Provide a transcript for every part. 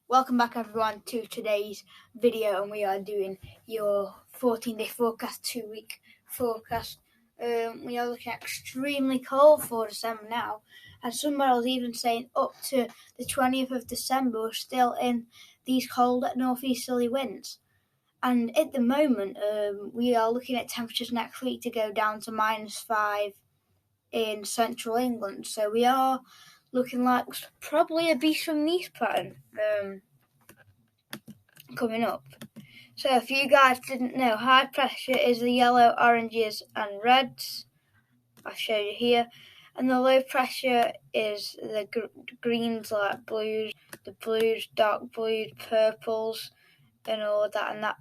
Welcome back everyone to today's video, and we are doing your 14-day forecast, 2-week forecast. We are looking at extremely cold for December now, and some models even saying up to the 20th of December we're still in these cold northeasterly winds. And at the moment we are looking at temperatures next week to go down to -5 in central England, so we are looking like probably a beast from the east pattern coming up. So if you guys didn't know, high pressure is the yellow, oranges and reds. I'll show you here. And the low pressure is the greens, like blues, the blues, dark blues, purples and all of that. And that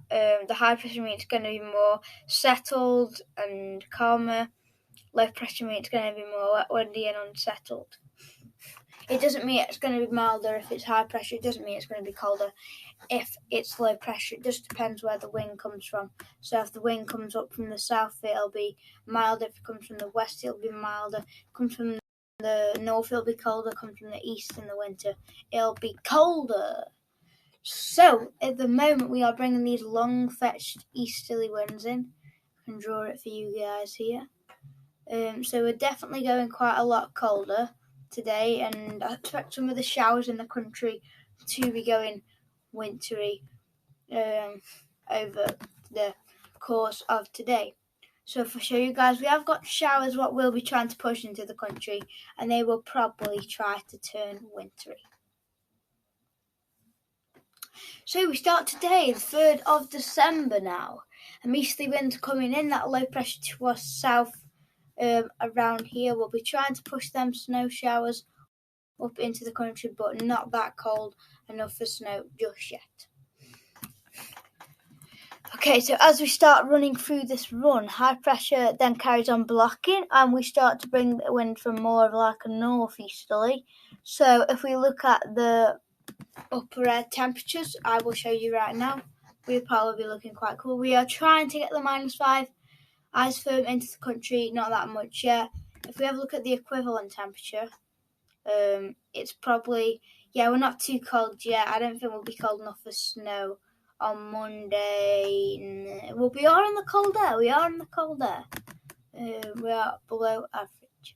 the high pressure means it's going to be more settled and calmer. Low pressure means it's going to be more windy and unsettled. It doesn't mean it's going to be milder if it's high pressure. It doesn't mean it's going to be colder if it's low pressure. It just depends where the wind comes from. So if the wind comes up from the south, it'll be milder. If it comes from the west, it'll be milder. If it comes from the north, it'll be colder. If it comes from the east in the winter, it'll be colder. So at the moment, we are bringing these long-fetched easterly winds in. I can draw it for you guys here. So we're definitely going quite a lot colder today, and I expect some of the showers in the country to be going wintry over the course of today. So if I show you guys, we have got showers what we'll be trying to push into the country, and they will probably try to turn wintry. So we start today, the 3rd of December now. And easterly winds coming in, that low pressure to us south around here. We'll be trying to push them snow showers up into the country, but not that cold enough for snow just yet. Okay, so as we start running through this run, high pressure then carries on blocking, and we start to bring the wind from more of like a northeasterly. So if we look at the upper air temperatures, I will show you right now, we'll probably be looking quite cool. We are trying to get the -5 ice firm into the country, not that much yet. If we have a look at the equivalent temperature, it's probably, we're not too cold yet. I don't think we'll be cold enough for snow on Monday. Well, we are in the cold air. We are below average.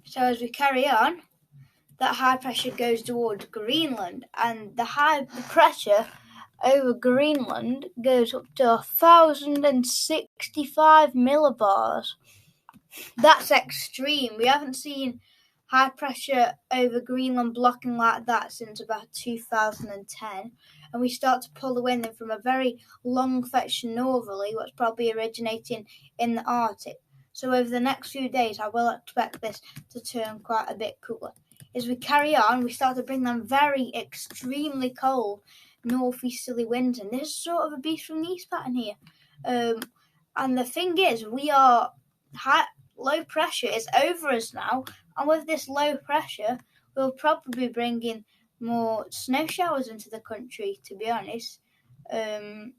So as we carry on, that high pressure goes towards Greenland, and the high pressure over Greenland goes up to 1,065 millibars. That's extreme. We haven't seen high pressure over Greenland blocking like that since about 2010, and we start to pull the wind in from a very long-fetched northerly, what's probably originating in the Arctic. So over the next few days, I will expect this to turn quite a bit cooler. As we carry on, we start to bring them very extremely cold northeasterly winds, and this is sort of a beast from the east pattern here. And the thing is, we are low pressure is over us now, and with this low pressure, we'll probably be bringing more snow showers into the country, to be honest, from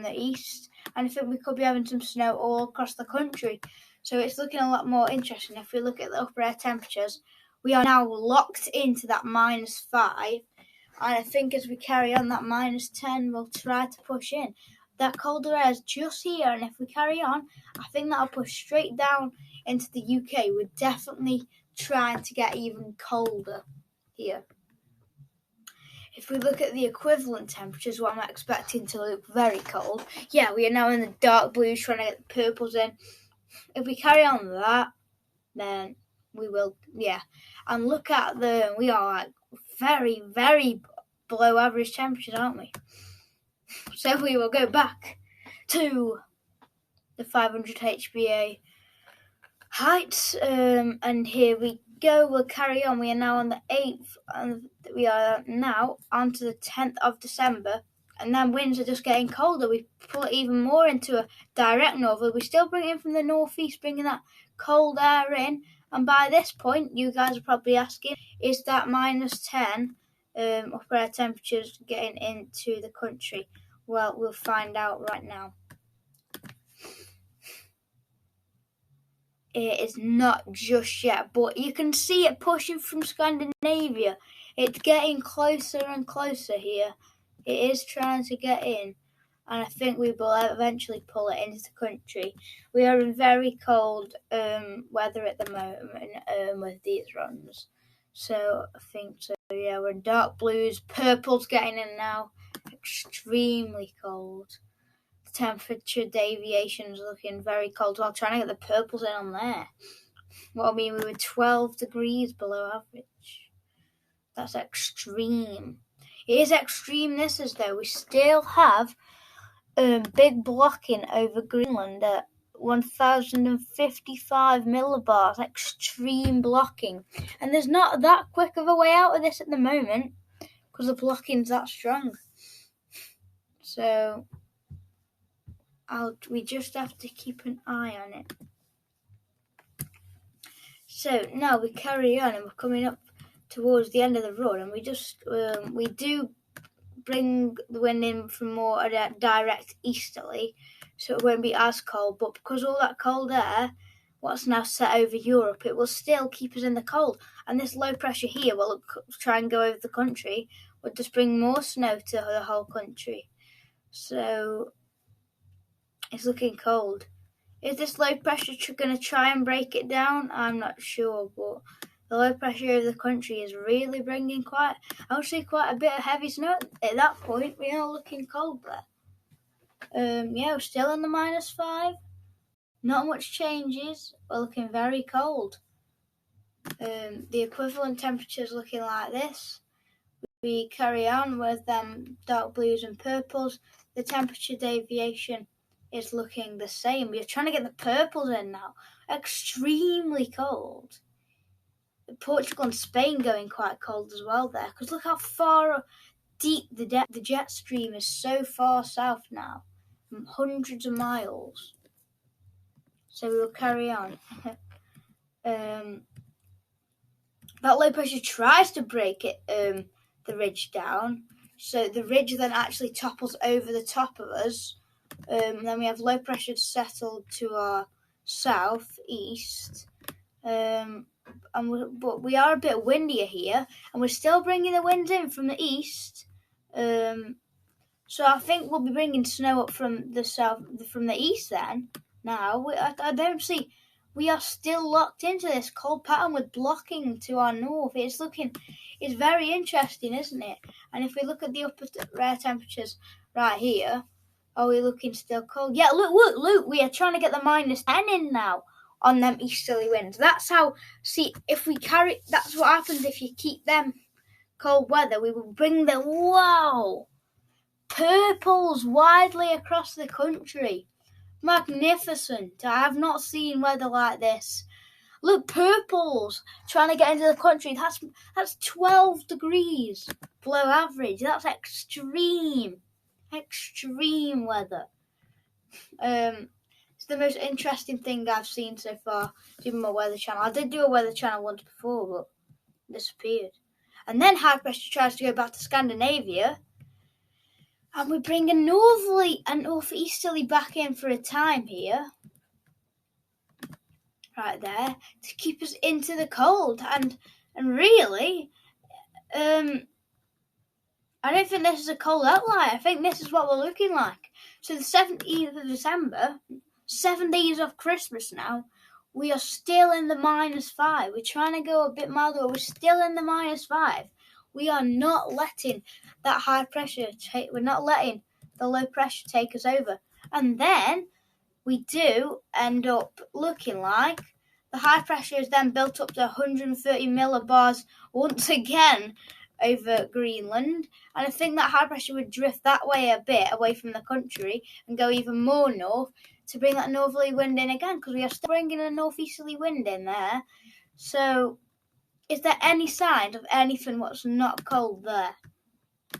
the east. And I think we could be having some snow all across the country. So it's looking a lot more interesting. If we look at the upper air temperatures, we are now locked into that -5. And I think as we carry on, that -10 will try to push in. That colder air is just here, and if we carry on, I think that'll push straight down into the UK. We're definitely trying to get even colder here. If we look at the equivalent temperatures, what I'm expecting to look very cold, we are now in the dark blues trying to get the purples in. If we carry on that, then we will, and look at we are like very, very below average temperatures, aren't we? So we will go back to the 500 HPA heights, and here we go. We'll carry on. We are now on the 8th, and we are now on to the 10th of December, and then winds are just getting colder. We pull it even more into a direct northerly. We still bring it in from the northeast, bringing that cold air in, and by this point, you guys are probably asking, is that -10 upper air temperatures getting into the country? Well, we'll find out right now. it is not just yet, but you can see it pushing from Scandinavia. It's getting closer and closer here. It is trying to get in, and I think we will eventually pull it into the country. We are in very cold weather at the moment with these runs. So I think so. Yeah, we're in dark blues. Purple's getting in now. Extremely cold. The temperature deviation is looking very cold. Well, trying to get the purples in on there. Well, I mean, we were 12 degrees below average. That's extreme. It is extreme, this is though. We still have big blocking over Greenland at 1,055 millibars. Extreme blocking. And there's not that quick of a way out of this at the moment because the blocking's that strong. So we just have to keep an eye on it. So now we carry on and we're coming up towards the end of the run, and we do bring the wind in from more a direct easterly, so it won't be as cold. But because all that cold air, what's now set over Europe, it will still keep us in the cold. And this low pressure here will try and go over the country, will just bring more snow to the whole country. So it's looking cold. Is this low pressure going to try and break it down? I'm not sure, but the low pressure of the country is really bringing quite a bit of heavy snow. At that point, we are looking cold there. Yeah, we're still in the -5. Not much changes. We're looking very cold. The equivalent temperature is looking like this. We carry on with them dark blues and purples. The temperature deviation is looking the same. We're trying to get the purples in now. Extremely cold. Portugal and Spain going quite cold as well there, because look how far deep the jet stream is. So far south now, hundreds of miles. So we will carry on. That low pressure tries to break it, the ridge down, so the ridge then actually topples over the top of us. Then we have low pressure settled to our southeast, but we are a bit windier here, and we're still bringing the winds in from the east. So I think we'll be bringing snow up from the south, from the east. Then now I don't see. We are still locked into this cold pattern with blocking to our north. It's very interesting, isn't it? And if we look at the upper rare temperatures right here, are we looking still cold? Yeah, look, we are trying to get the -10 in now on them easterly winds. That's what happens if you keep them cold weather. We will bring the, purples widely across the country. Magnificent. I have not seen weather like this. Look, purples trying to get into the country. That's 12 degrees below average. That's extreme weather. It's the most interesting thing I've seen so far. Even my weather channel. I did do a weather channel once before, but it disappeared. And then high pressure tries to go back to Scandinavia. And we bring a northerly and northeasterly back in for a time here. Right there. To keep us into the cold. And really, I don't think this is a cold outlier. I think this is what we're looking like. So the 17th of December, 7 days off Christmas now, we are still in the -5. We're trying to go a bit milder. We're still in the -5. We are not letting that high pressure we're not letting the low pressure take us over. And then we do end up looking like the high pressure is then built up to 130 millibars once again over Greenland. And I think that high pressure would drift that way a bit away from the country and go even more north to bring that northerly wind in again, because we are still bringing a northeasterly wind in there. So is there any sign of anything what's not cold there?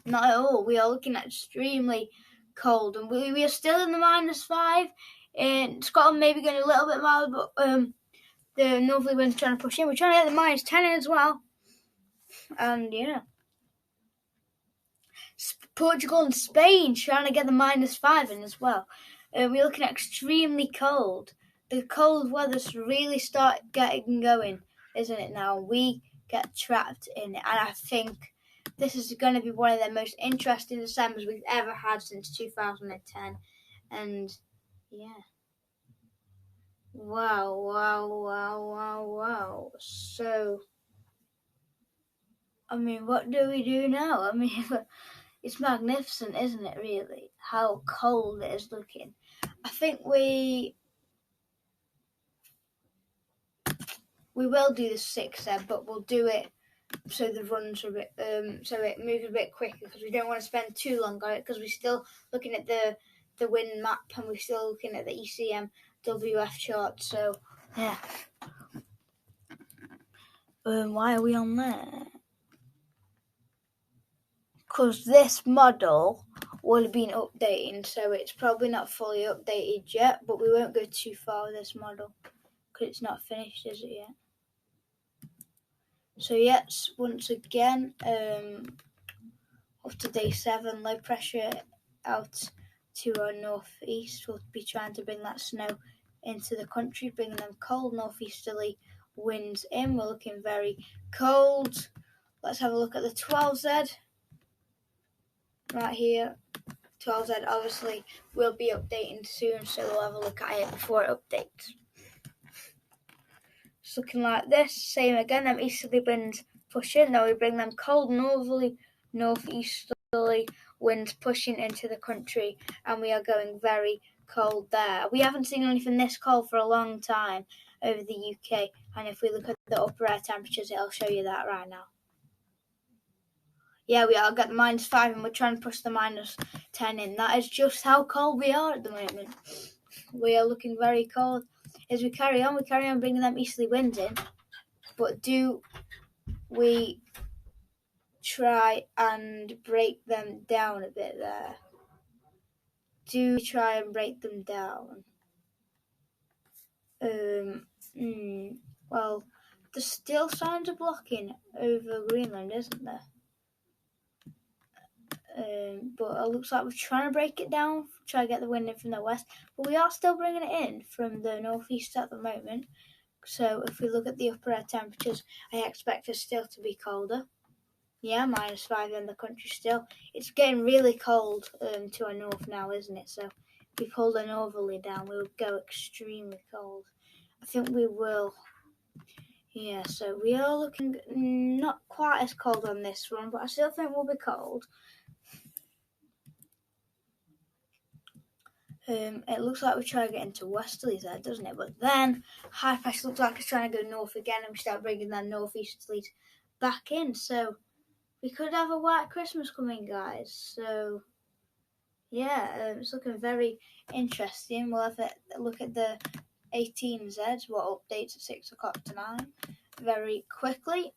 Not at all. We are looking at extremely cold, and we are still in the -5. In Scotland, maybe going a little bit milder, but the northerly wind's trying to push in. We're trying to get the -10 in as well. And yeah, Portugal and Spain trying to get the -5 in as well. We're looking at extremely cold. the cold weather's really start getting going, isn't it now? We get trapped in it, and I think this is going to be one of the most interesting Decembers we've ever had since 2010. And yeah. Wow. So, I mean, what do we do now? I mean, it's magnificent, isn't it, really? How cold it is looking. I think we will do the 6 then, but we'll do it so the runs are a bit, so it moves a bit quicker, because we don't want to spend too long on it, because we're still looking at the wind map, and we're still looking at the ECMWF chart. So yeah. Why are we on there? Because this model would have been updating, so it's probably not fully updated yet, but we won't go too far with this model because it's not finished, is it yet? So yes, once again, up to day 7, low pressure out to our northeast. We'll be trying to bring that snow into the country, bringing them cold northeasterly winds in. We're looking very cold. Let's have a look at the 12Z. Right here, 12Z obviously will be updating soon, so we'll have a look at it before it updates. It's looking like this. Same again, them easterly winds pushing. Now we bring them cold northeasterly winds pushing into the country, and we are going very cold there. We haven't seen anything this cold for a long time over the UK, and if we look at the upper air temperatures, it'll show you that right now. Yeah, we are got the -5, and we're trying to push the -10 in. That is just how cold we are at the moment. We are looking very cold. As we carry on bringing them easterly winds in. But do we try and break them down a bit there? Do we try and break them down? Well, there's still signs of blocking over Greenland, isn't there? But it looks like we're trying to break it down, try to get the wind in from the west, but we are still bringing it in from the northeast at the moment. So if we look at the upper air temperatures, I expect us still to be colder. Yeah, -5 in the country still. It's getting really cold to our north now, isn't it? So if we pull the northerly down, we would go extremely cold. I think we will. Yeah, so we are looking not quite as cold on this one, but I still think we'll be cold. It looks like we're trying to get into westerlies there, doesn't it? But then high pressure looks like it's trying to go north again, and we start bringing that northeasterlies back in. So we could have a white Christmas coming, guys. So yeah, it's looking very interesting. We'll have a look at the 18Z, what updates at 6 o'clock tonight, very quickly.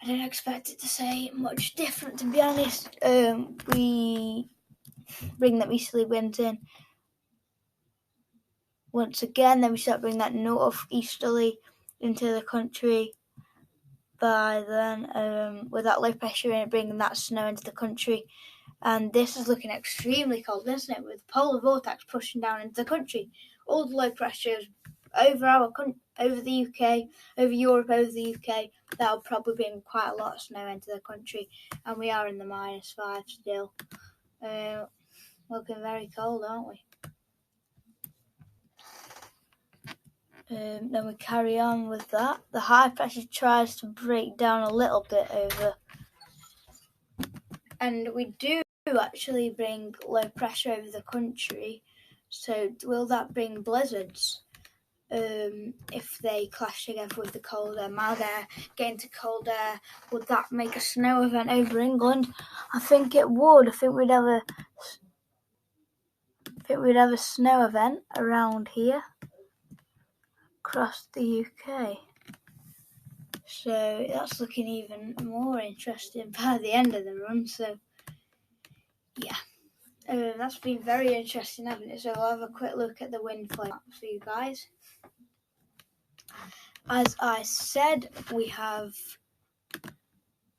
I don't expect it to say much different, to be honest. We bring that easterly winds in once again, then we start bringing that northeasterly into the country. By then, with that low pressure in it, bringing that snow into the country, and this is looking extremely cold, isn't it? With the polar vortex pushing down into the country, all the low pressures over the UK, over Europe, over the UK. That'll probably bring quite a lot of snow into the country, and we are in the -5 still. Looking very cold, aren't we? Then we carry on with that. The high pressure tries to break down a little bit over, and we do actually bring low pressure over the country. So will that bring blizzards? If they clash together with the cold air, mild air, getting to cold air, would that make a snow event over England? I think it would. I think we'd have a snow event around here across the UK. So that's looking even more interesting by the end of the run. So yeah, that's been very interesting, hasn't it? So I'll have a quick look at the wind flow for you guys. As I said, we have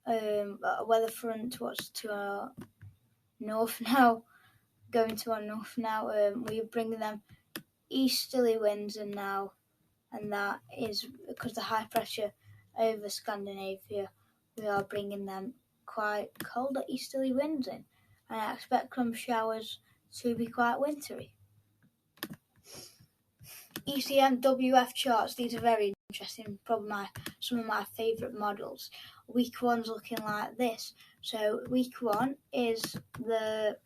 a weather front what's to our north now, going to our north now. We're bringing them easterly winds in now, and that is because the high pressure over Scandinavia. We are bringing them quite cold easterly winds in, and I expect some showers to be quite wintry. ECMWF charts, these are very interesting, probably some of my favourite models. Week 1's looking like this. So week 1 is the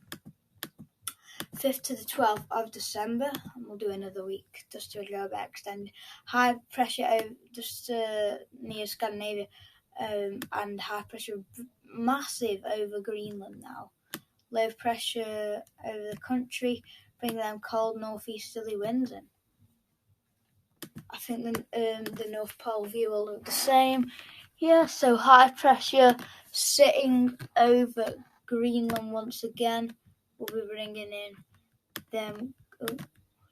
5th to the 12th of December, and we'll do another week just to go a bit extended. High pressure over just near Scandinavia, and high pressure massive over Greenland now. Low pressure over the country, bringing them cold northeasterly winds in. I think the North Pole view will look the same. Yeah, so high pressure sitting over Greenland once again. We'll be bringing in them. Oh,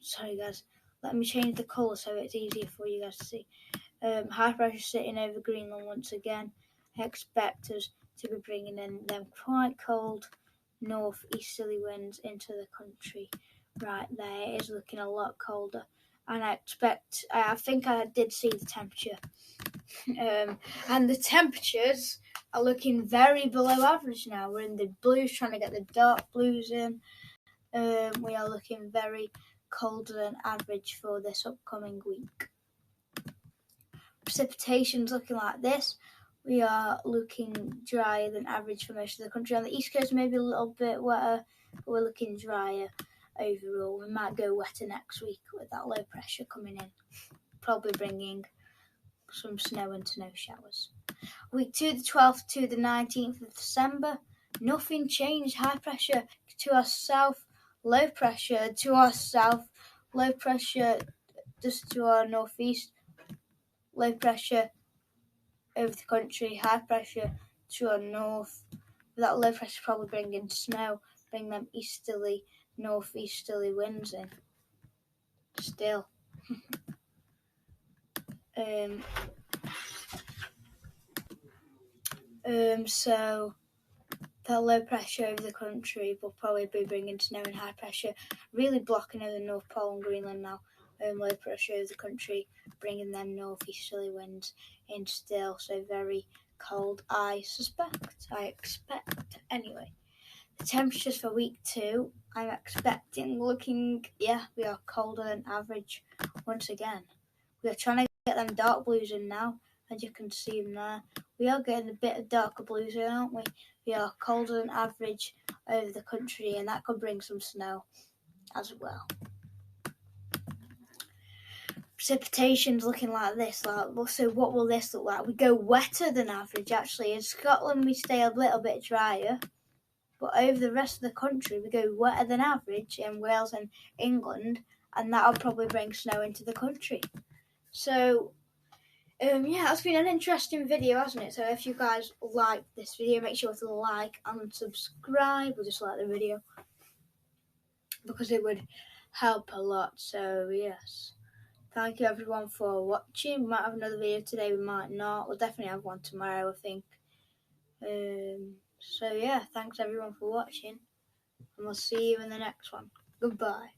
sorry guys, let me change the colour so it's easier for you guys to see. High pressure sitting over Greenland once again. I expect us to be bringing in them quite cold northeasterly winds into the country. Right there, it is looking a lot colder. And I think I did see the temperature. And the temperatures are looking very below average now. We're in the blues, trying to get the dark blues in. We are looking very colder than average for this upcoming week. Precipitation's looking like this. We are looking drier than average for most of the country. On the east coast, maybe a little bit wetter, but we're looking drier overall. We might go wetter next week with that low pressure coming in, probably bringing some snow and snow showers. Week 2, the 12th to the 19th of December, nothing changed. High pressure to our south, low pressure to our south, low pressure just to our northeast, low pressure over the country, high pressure to our north. With that low pressure probably bringing snow, bring them easterly, northeasterly winds in. Still. So that low pressure over the country will probably be bringing snow and high pressure, really blocking over the North Pole and Greenland now. Low pressure over the country, bringing them northeasterly winds in still, so very cold, I expect anyway. The temperatures for week 2, I'm expecting we are colder than average once again. We are trying to get them dark blues in now, as you can see them there. We are getting a bit of darker blues in, aren't we? We are colder than average over the country, and that could bring some snow as well. Precipitation's looking like this. So what will this look like? We go wetter than average, actually. In Scotland, we stay a little bit drier. But over the rest of the country, we go wetter than average in Wales and England, and that'll probably bring snow into the country. So, it's been an interesting video, hasn't it? So if you guys like this video, make sure to like and subscribe, or just like the video, because it would help a lot. So, yes. Thank you everyone for watching. We might have another video today, we might not. We'll definitely have one tomorrow, I think. So yeah, thanks everyone for watching, and we'll see you in the next one. Goodbye.